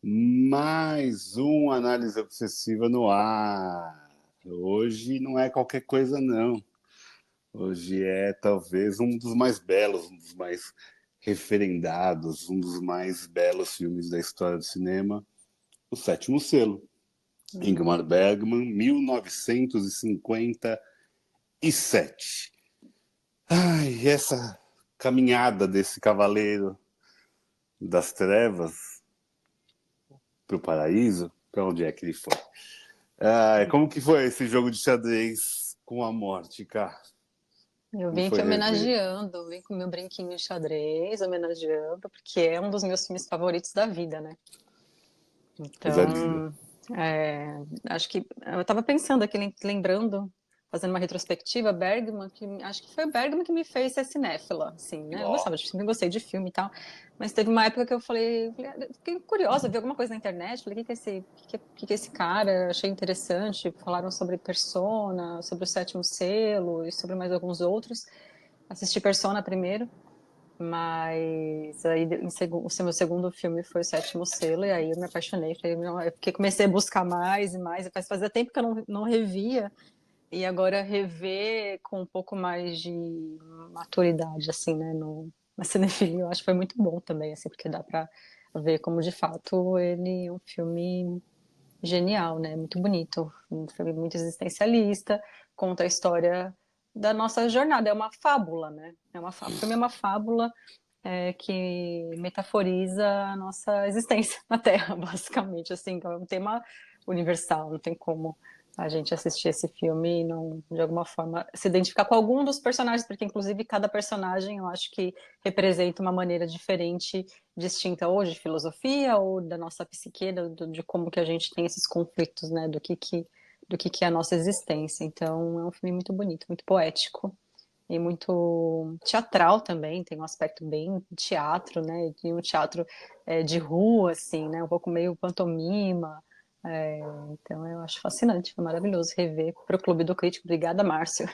Mais uma análise obsessiva no ar. Hoje não é qualquer coisa, não. Hoje é talvez um dos mais belos, um dos mais referendados, um dos mais belos filmes da história do cinema, O Sétimo Selo. Ingmar Bergman, 1957. Ai, essa caminhada desse cavaleiro das trevas para o paraíso, para onde é que ele foi? Como que foi esse jogo de xadrez com a morte, cara? Eu Como vim aqui foi rever? homenageando, vim com meu brinquinho de xadrez, homenageando, porque é um dos meus filmes favoritos da vida, né? Coisa linda. Então, é, acho que eu estava pensando aqui, lembrando, fazendo uma retrospectiva, Bergman, acho que foi o Bergman que me fez ser cinéfila, assim, né? Eu Ó, gostava de filme, gostei de filme e tal, mas teve uma época que eu fiquei curiosa, vi alguma coisa na internet, falei, que é esse cara? Achei interessante, falaram sobre Persona, sobre o Sétimo Selo e sobre mais alguns outros. Assisti Persona primeiro, mas aí o meu segundo filme foi O Sétimo Selo, e aí eu me apaixonei. Falei, não, eu comecei a buscar mais e mais. Fazia tempo que eu não revia, e agora rever com um pouco mais de maturidade, assim, né, na cinefilia, eu acho que foi muito bom também, assim, porque dá pra ver como de fato ele é um filme genial, né? Muito bonito, um filme muito existencialista, conta a história da nossa jornada, é uma fábula, né? O filme é uma fábula que metaforiza a nossa existência na Terra, basicamente, assim, então é um tema universal, não tem como a gente assistir esse filme e não, de alguma forma, se identificar com algum dos personagens, porque inclusive cada personagem eu acho que representa uma maneira diferente, distinta ou de filosofia ou da nossa psique, de como que a gente tem esses conflitos, né, do que é a nossa existência. Então é um filme muito bonito, muito poético e muito teatral também, tem um aspecto bem teatro, né? E um teatro de rua, assim, né? Um pouco meio pantomima. É, então eu acho fascinante, foi maravilhoso rever para o Clube do Crítico. Obrigada, Márcio.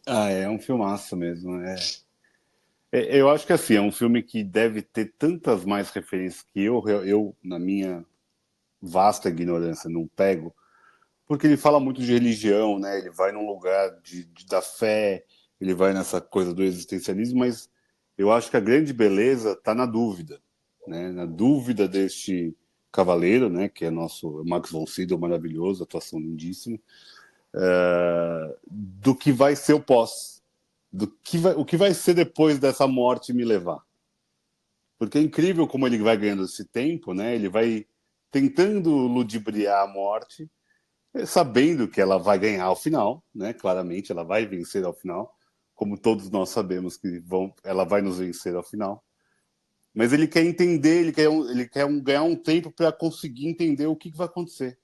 é um filmaço mesmo. Eu acho que assim, é um filme que deve ter tantas mais referências que eu na minha vasta ignorância, não pego, porque ele fala muito de religião, né? Ele vai num lugar da fé, ele vai nessa coisa do existencialismo, mas eu acho que a grande beleza está na dúvida, né? Na dúvida deste cavaleiro, né? Que é nosso Max von Sydow, maravilhoso, atuação lindíssima, do que vai ser o pós, o que vai ser depois dessa morte me levar. Porque é incrível como ele vai ganhando esse tempo, né? Ele vai tentando ludibriar a morte, sabendo que ela vai ganhar ao final, né? Claramente ela vai vencer ao final, como todos nós sabemos que ela vai nos vencer ao final. Mas ele quer entender, ganhar um tempo para conseguir entender o que vai acontecer.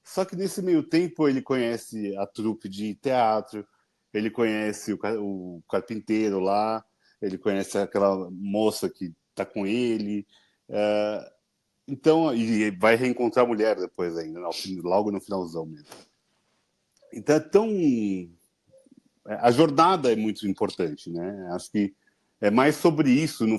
Só que nesse meio tempo ele conhece a trupe de teatro, ele conhece o carpinteiro lá, ele conhece aquela moça que está com ele. Uh, então, e vai reencontrar a mulher depois ainda, logo no finalzão mesmo. Então é tão. A jornada é muito importante, né? Acho que é mais sobre isso, no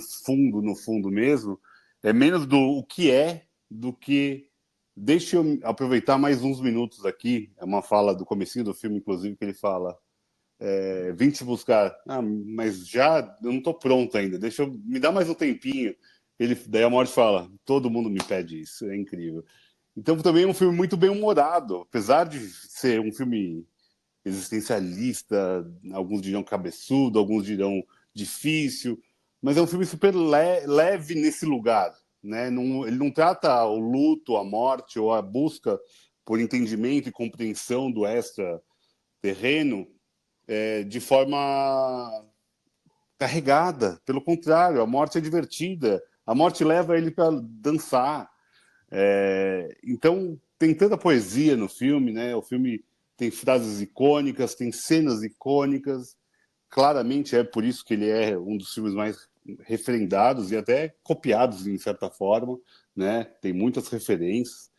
fundo mesmo. É menos do o que é do que. Deixa eu aproveitar mais uns minutos aqui. É uma fala do comecinho do filme, inclusive, que ele fala: vim te buscar. Ah, mas já eu não estou pronto ainda. Me dá mais um tempinho. Daí a morte fala: todo mundo me pede isso. É incrível. Então também é um filme muito bem humorado, apesar de ser um filme existencialista, alguns dirão cabeçudo, alguns dirão difícil, mas é um filme super leve nesse lugar, né? Ele não trata o luto, a morte ou a busca por entendimento e compreensão do extra terreno de forma carregada. Pelo contrário, a morte é divertida. A morte leva ele para dançar. Então tem tanta poesia no filme, né? O filme tem frases icônicas, tem cenas icônicas. Claramente é por isso que ele é um dos filmes mais referendados e até copiados em certa forma, né? Tem muitas referências.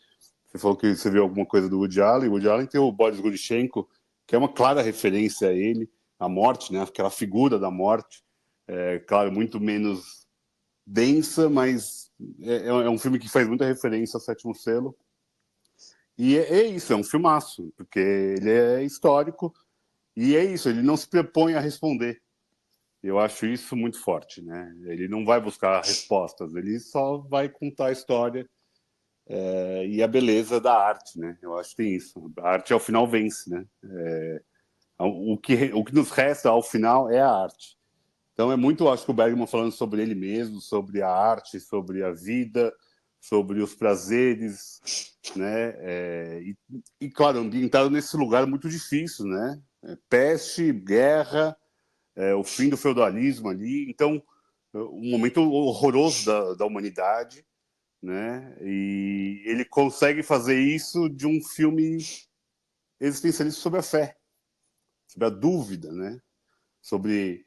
Você falou que você viu alguma coisa do Woody Allen. O Woody Allen tem o Boris Gurichenko, que é uma clara referência a ele, a morte, né? Aquela figura da morte. Claro, muito menos densa, mas é um filme que faz muita referência ao Sétimo Selo. E é isso, é um filmaço, porque ele é histórico, e é isso, ele não se propõe a responder. Eu acho isso muito forte, né? Ele não vai buscar respostas, ele só vai contar a história e a beleza da arte, né? Eu acho que tem isso. A arte, ao final, vence, né? O que nos resta, ao final, é a arte. Então, é muito, acho que o Bergman falando sobre ele mesmo, sobre a arte, sobre a vida, sobre os prazeres, né? Claro, ambientado nesse lugar muito difícil, né? Peste, guerra, o fim do feudalismo ali. Então, um momento horroroso da humanidade, né? E ele consegue fazer isso de um filme existencialista sobre a fé, sobre a dúvida, né? Sobre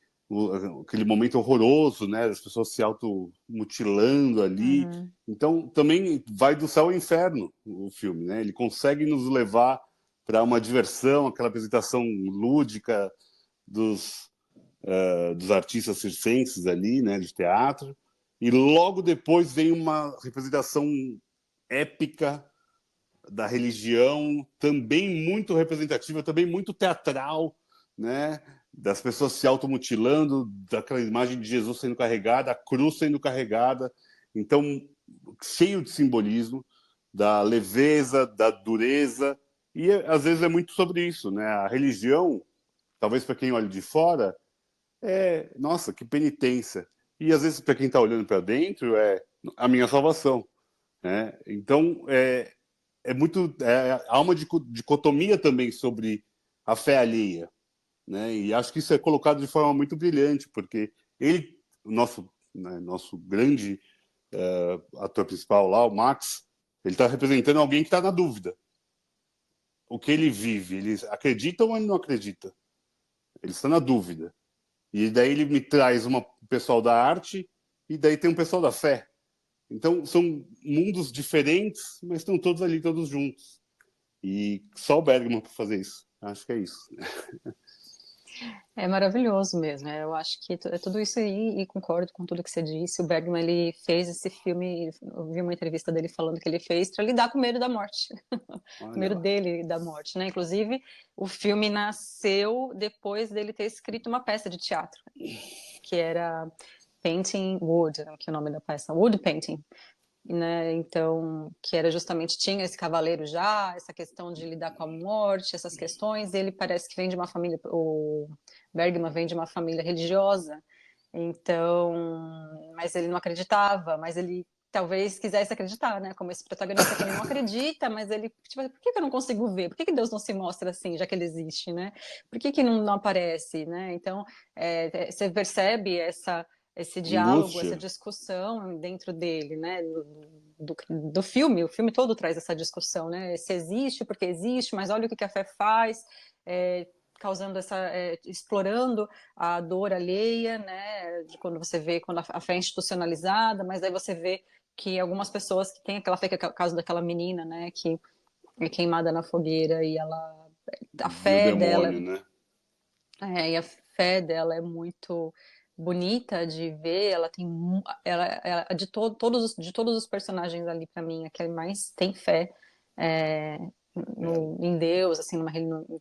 aquele momento horroroso, né? As pessoas se automutilando ali. Então, também vai do céu ao inferno o filme, né? Ele consegue nos levar para uma diversão, aquela apresentação lúdica dos artistas circenses ali, né? De teatro. E logo depois vem uma representação épica da religião, também muito representativa, também muito teatral, né? Das pessoas se automutilando, daquela imagem de Jesus sendo carregada, a cruz sendo carregada. Então, cheio de simbolismo, da leveza, da dureza. E às vezes é muito sobre isso, né? A religião, talvez para quem olha de fora, nossa, que penitência. E às vezes para quem está olhando para dentro, é a minha salvação, né? Então, muito há uma dicotomia também sobre a fé alheia, né? E acho que isso é colocado de forma muito brilhante, porque ele, nosso grande ator principal lá, o Max, ele está representando alguém que está na dúvida. O que ele vive, ele acredita ou ele não acredita? Ele está na dúvida. E daí ele me traz um pessoal da arte e daí tem um pessoal da fé. Então são mundos diferentes, mas estão todos ali, todos juntos. E só o Bergman para fazer isso. Acho que é isso. É maravilhoso mesmo, eu acho que é tudo isso aí, e concordo com tudo que você disse. O Bergman, ele fez esse filme, eu vi uma entrevista dele falando que ele fez para lidar com o medo da morte, o Olha medo lá. dele da morte, né? Inclusive, o filme nasceu depois dele ter escrito uma peça de teatro, que era Painting Wood, que é o nome da peça, Wood Painting, né? Então, que era justamente, tinha esse cavaleiro já, essa questão de lidar com a morte, essas questões. Ele parece que vem de uma família, o Bergman vem de uma família religiosa, então, mas ele não acreditava, mas ele talvez quisesse acreditar, né? Como esse protagonista que ele não acredita, mas ele, tipo, por que eu não consigo ver? Por que Deus não se mostra assim, já que ele existe, né? Por que não aparece, né? Então, você percebe esse diálogo, essa Angústia. discussão dentro dele, né, do filme. O filme todo traz essa discussão, né, se existe, porque existe, mas olha o que a fé faz, causando explorando a dor alheia, né, de quando você vê quando a fé é institucionalizada, mas aí você vê que algumas pessoas que têm aquela fé, que é o caso daquela menina, né, que é queimada na fogueira e a Viu o fé dela demônio, né? e a fé dela é muito bonita de ver. Ela tem ela de todos os personagens ali para mim, a que mais tem fé é, em Deus, assim,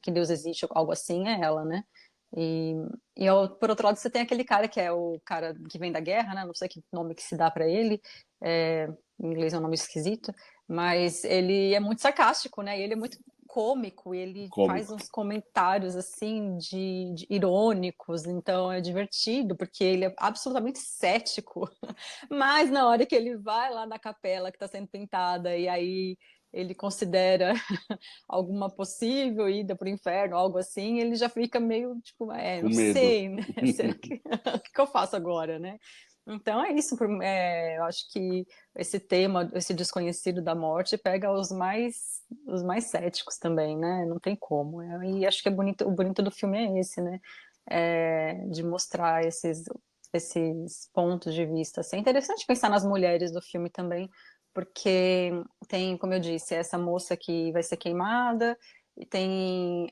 que Deus existe, algo assim, é ela, né? E, por outro lado, você tem aquele cara que é o cara que vem da guerra, né? Não sei que nome que se dá para ele, em inglês é um nome esquisito, mas ele é muito sarcástico, né? E ele é muito cômico, ele faz Cômico. uns comentários assim de irônicos, então é divertido porque ele é absolutamente cético. Mas na hora que ele vai lá na capela que está sendo pintada e aí ele considera alguma possível ida para o inferno, algo assim, ele já fica meio tipo, Com não medo. sei, né? Será que o que eu faço agora, né? Então é isso, eu acho que esse tema, esse desconhecido da morte, pega os mais céticos também, né? Não tem como. E acho que o bonito do filme é esse, né? De mostrar esses pontos de vista. Assim. É interessante pensar nas mulheres do filme também, porque tem, como eu disse, essa moça que vai ser queimada, e tem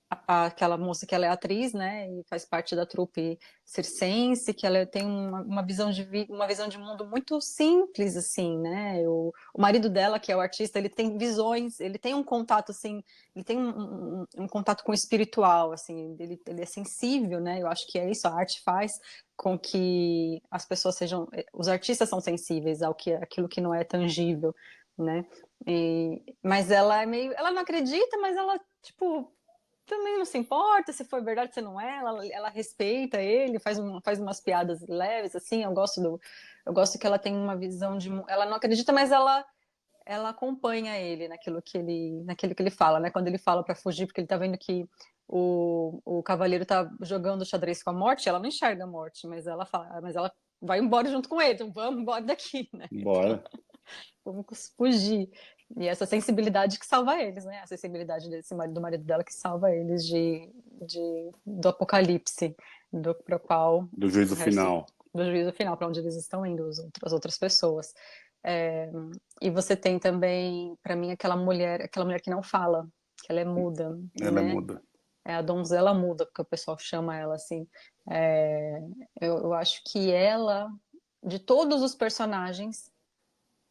aquela moça que ela é atriz, né, e faz parte da trupe circense, que ela tem uma visão uma visão de mundo muito simples, assim, né, o marido dela, que é o artista, ele tem visões, ele tem um contato, assim, ele tem um contato com o espiritual, assim, ele é sensível, né, eu acho que é isso, a arte faz com que as pessoas sejam, os artistas são sensíveis aquilo que não é tangível, né, mas ela é meio, ela não acredita, mas ela, tipo, também não se importa se for verdade, se não é, ela respeita ele, faz umas piadas leves, assim, eu gosto que ela tem uma visão de, ela não acredita, mas ela acompanha ele naquilo que ele fala, né, quando ele fala para fugir, porque ele tá vendo que o cavaleiro tá jogando xadrez com a morte, ela não enxerga a morte, mas ela fala, mas ela vai embora junto com ele, então vamos embora daqui, né, então, Bora. vamos fugir. E essa sensibilidade que salva eles, né? A sensibilidade do marido dela que salva eles do apocalipse, para qual Do o juízo resto final. do juízo final, para onde eles estão indo, as outras pessoas. É, e você tem também, para mim, aquela mulher que não fala, que ela é muda, Ela é né? muda. É a donzela muda, porque o pessoal chama ela assim. É, eu acho que ela, de todos os personagens,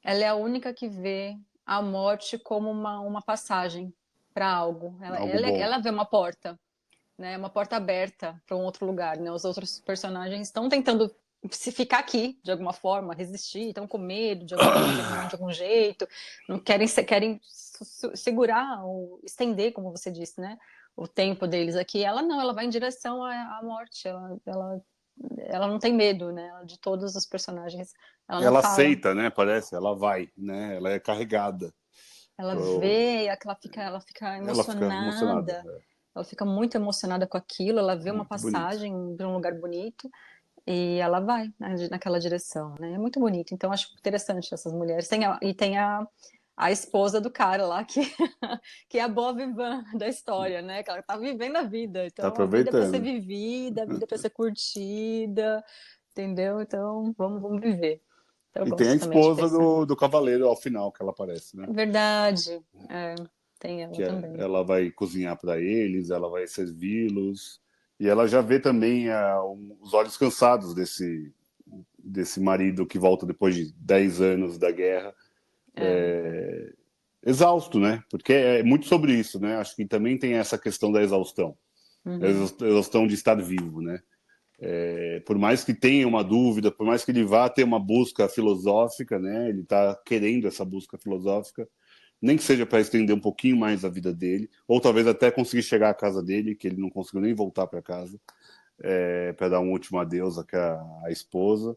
ela é a única que vê a morte como uma passagem para algo. Algo bom. Ela vê uma porta, né? Uma porta aberta para um outro lugar, né? Os outros personagens estão tentando se ficar aqui de alguma forma, resistir, estão com medo de algum jeito, não querem querem segurar ou estender, como você disse, né? O tempo deles aqui. Ela não, ela vai em direção à morte. Ela não tem medo, né? De todos os personagens, ela não Ela fala. aceita, né? Parece, ela vai, né? Ela é carregada. Ela vê, ela fica Ela fica emocionada. emocionada, ela fica muito emocionada com aquilo, ela vê uma Muito bonito. passagem de um lugar bonito e ela vai naquela direção, né? É muito bonito. Então, acho interessante essas mulheres. Tem a esposa do cara lá, que, que é a boa vivã da história, né? Que ela tá vivendo a vida. Tá Então, a vida é para ser aproveitando. vivida, a vida é para ser curtida, entendeu? Então, vamos viver. Então, eu E tem a gosto também de esposa pensar. do cavaleiro ao final que ela aparece, né? É verdade. É, tem ela Que também. ela vai cozinhar para eles, ela vai servi-los. E ela já vê também os olhos cansados desse marido que volta depois de 10 anos da guerra. É. Exausto, né? Porque é muito sobre isso, né? Acho que também tem essa questão da exaustão. A Uhum. exaustão de estar vivo, né? Por mais que tenha uma dúvida, por mais que ele vá ter uma busca filosófica, né? Ele está querendo essa busca filosófica, nem que seja para estender um pouquinho mais a vida dele, ou talvez até conseguir chegar à casa dele, que ele não conseguiu nem voltar para casa, para dar um último adeus à esposa,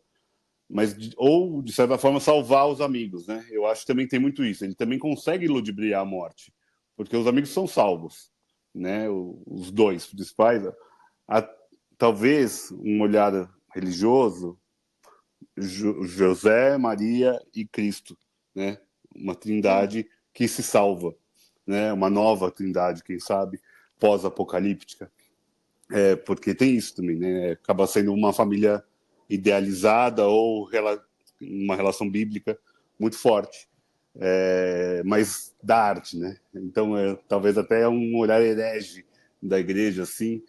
mas ou de certa forma salvar os amigos, né? Eu acho que também tem muito isso. Ele também consegue ludibriar a morte, porque os amigos são salvos, né? Os dois principais, a, talvez um olhar religioso, José, Maria e Cristo, né? Uma trindade que se salva, né? Uma nova trindade, quem sabe, pós-apocalíptica. Porque tem isso também, né? Acaba sendo uma família idealizada ou uma relação bíblica muito forte, mas da arte, né? Então, talvez até um olhar herege da igreja, assim,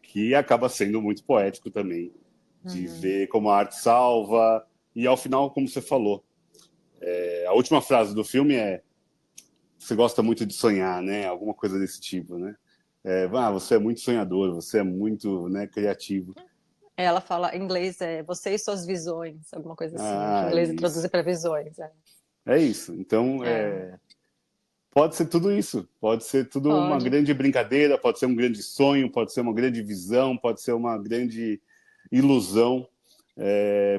que acaba sendo muito poético também, de Uhum. ver como a arte salva, e ao final, como você falou, a última frase do filme é: você gosta muito de sonhar, né? Alguma coisa desse tipo, né? Você é muito sonhador, você é muito, né, criativo. Ela fala em inglês, você e suas visões, alguma coisa assim, que em Ah, inglês isso. traduzir para visões. É. É isso. Então, É, pode ser tudo isso. Pode ser tudo uma pode. grande brincadeira, pode ser um grande sonho, pode ser uma grande visão, pode ser uma grande ilusão.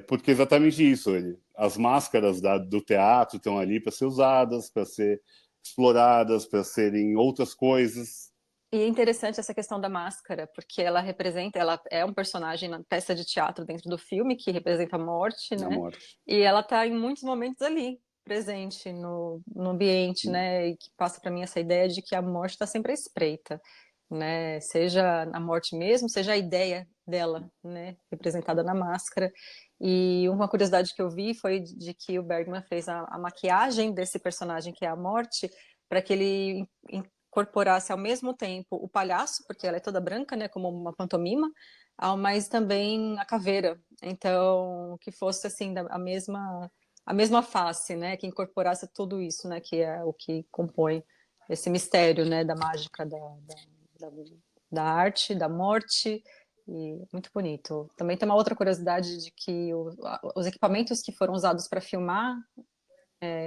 Porque é exatamente isso. As máscaras do teatro estão ali para ser usadas, para ser exploradas, para serem outras coisas. E é interessante essa questão da máscara, porque ela é um personagem na peça de teatro dentro do filme que representa a morte, A né? morte. E ela está em muitos momentos ali, presente no ambiente, né? E que passa para mim essa ideia de que a morte está sempre à espreita, né? Seja a morte mesmo, seja a ideia dela, né? Representada na máscara. E uma curiosidade que eu vi foi de que o Bergman fez a maquiagem desse personagem que é a morte para que ele incorporasse ao mesmo tempo o palhaço, porque ela é toda branca, né, como uma pantomima, mas também a caveira. Então, que fosse assim a mesma face, né, que incorporasse tudo isso, né, que é o que compõe esse mistério, né, da mágica da, da arte, da morte, e muito bonito. Também tem uma outra curiosidade de que os equipamentos que foram usados para filmar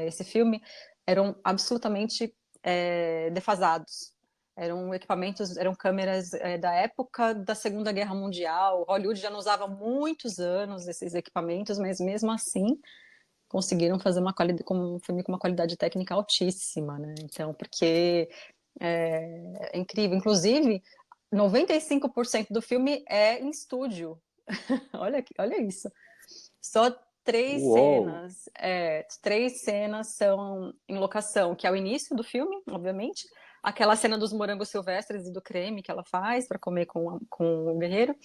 esse filme eram absolutamente defasados. Eram equipamentos, eram câmeras da época da Segunda Guerra Mundial. Hollywood já não usava há muitos anos esses equipamentos, mas mesmo assim conseguiram fazer um filme com uma qualidade técnica altíssima, né? Então, porque é incrível. Inclusive, 95% do filme é em estúdio. Olha isso. Só Uou! três cenas são em locação, que é o início do filme, obviamente, aquela cena dos morangos silvestres e do creme que ela faz para comer com o guerreiro,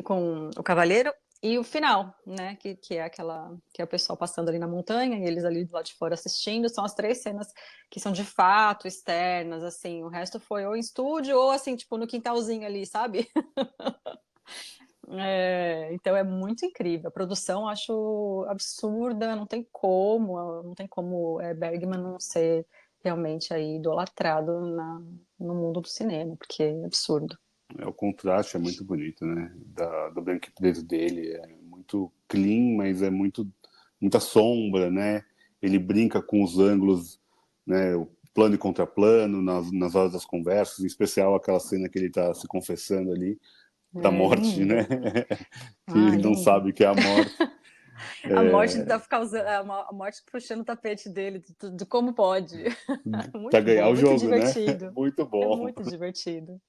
com o cavaleiro, e o final, né, que é aquela que é o pessoal passando ali na montanha e eles ali do lado de fora assistindo, são as três cenas que são de fato externas, assim, o resto foi ou em estúdio ou assim, tipo no quintalzinho ali, sabe? Então é muito incrível. A produção eu acho absurda, não tem como Bergman não ser realmente aí idolatrado no mundo do cinema, porque é absurdo. O contraste é muito bonito, né? Do branco e preto dele é muito clean, mas é muita sombra, né? Ele brinca com os ângulos, né? O plano e contraplano nas horas das conversas, em especial aquela cena que ele está se confessando ali para a morte, Lindo. né? Ah, Que não lindo. sabe que é a morte. A morte da causa, a morte puxando o tapete dele, de como pode. Para Muito ganhar bom, o muito jogo, né? divertido. Muito É bom. muito divertido.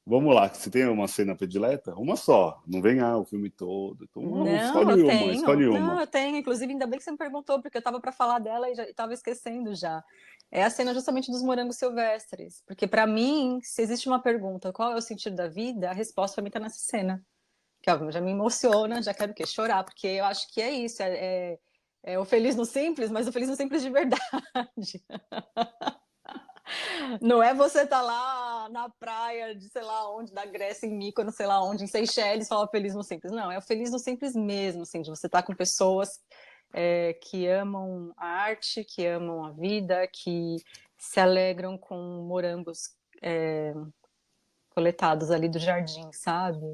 Vamos lá, você tem uma cena predileta? Uma só, não vem o filme todo. Então, Não, eu escolhe uma, tenho. escolhe Não, uma. eu tenho. Inclusive, ainda bem que você me perguntou, porque eu estava para falar dela e já estava esquecendo já. É a cena justamente dos morangos silvestres. Porque, para mim, se existe uma pergunta, qual é o sentido da vida, a resposta para mim está nessa cena. Que ó, já me emociona, já quero o quê? Chorar, porque eu acho que é isso. É o feliz no simples, mas o feliz no simples de verdade. Não é você estar lá na praia de sei lá onde, da Grécia, em Mykonos, sei lá onde, em Seychelles, falar feliz no simples. Não, é o feliz no simples mesmo, assim, de você estar com pessoas que amam a arte, que amam a vida, que se alegram com morangos coletados ali do jardim, sabe?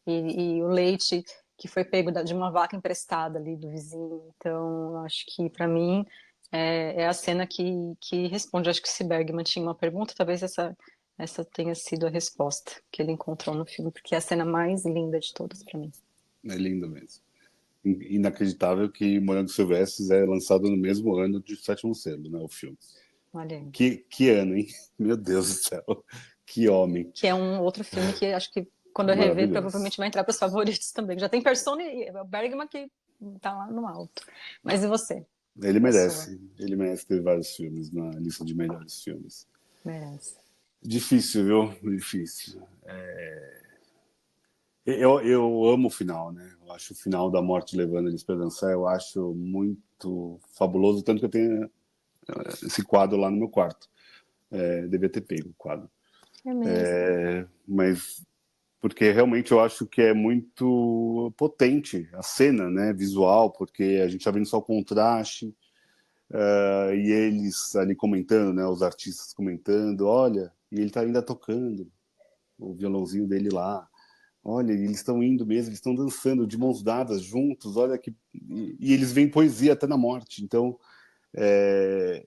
E o leite que foi pego de uma vaca emprestada ali do vizinho. Então, eu acho que para mim é a cena que responde. Acho que se Bergman tinha uma pergunta, talvez essa tenha sido a resposta que ele encontrou no filme, porque é a cena mais linda de todas para mim. É lindo mesmo. Inacreditável que Morangos Silvestres é lançado no mesmo ano de Sétimo Selo, né? O filme. Olha aí. Que ano, hein? Meu Deus do céu. Que homem. Que é um outro filme que acho que quando eu rever Maravilhoso. provavelmente vai entrar para os favoritos também. Já tem Persona e o Bergman que tá lá no alto. Mas e você? Ele A sua? merece. Ele merece ter vários filmes na lista de melhores filmes. Merece. Difícil, viu? Difícil. Eu amo o final, né? Eu acho o final da morte levando eles para dançar, eu acho muito fabuloso, tanto que eu tenho esse quadro lá no meu quarto. Devia ter pego o quadro. É mesmo. Mas porque realmente eu acho que é muito potente a cena, né, visual, porque a gente tá vendo só o contraste, e eles ali comentando, né, os artistas comentando, olha, e ele tá ainda tocando o violãozinho dele lá, olha, eles estão indo mesmo, eles estão dançando de mãos dadas juntos, olha que e eles veem poesia até na morte, então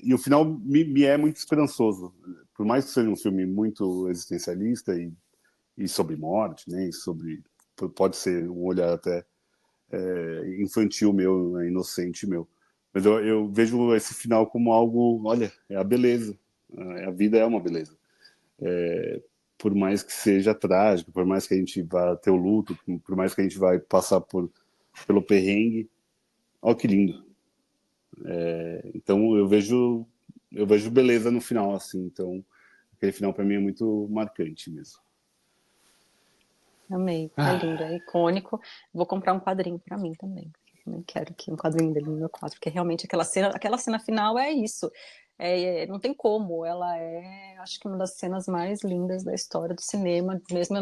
e o final me é muito esperançoso, por mais que seja um filme muito existencialista e sobre morte, né? E sobre pode ser um olhar até infantil meu, né, inocente meu. Mas eu vejo esse final como algo, olha, é a beleza. A vida é uma beleza. Por mais que seja trágico, por mais que a gente vá ter o luto, por mais que a gente vai passar pelo perrengue, olha que lindo. Então eu vejo beleza no final assim. Então aquele final para mim é muito marcante mesmo. Amei, é lindo, é icônico. Vou comprar um quadrinho para mim também. Também quero que um quadrinho dele no meu quadro, porque realmente aquela cena final é isso. não tem como, ela é, acho que uma das cenas mais lindas da história do cinema, mesmo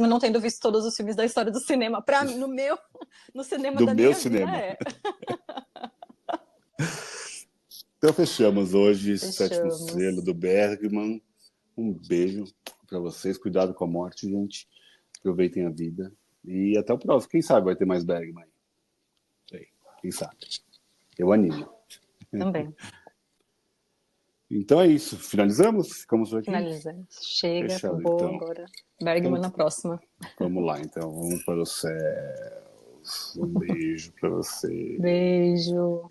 eu não tendo visto todos os filmes da história do cinema, no cinema Do da meu minha vida cinema. é. Então fechamos hoje, Sétimo Selo Fechamos. do Bergman. Um beijo para vocês. Cuidado com a morte, gente. Aproveitem a vida. E até o próximo. Quem sabe vai ter mais Bergman. Sei. Quem sabe? Eu animo. Também. Então é isso. Finalizamos? Ficamos por aqui? Finaliza. Chega, Fechado, acabou então. agora. Então, Bergman na próxima. vamos lá, então. Vamos para os céus. Um beijo para você. Beijo.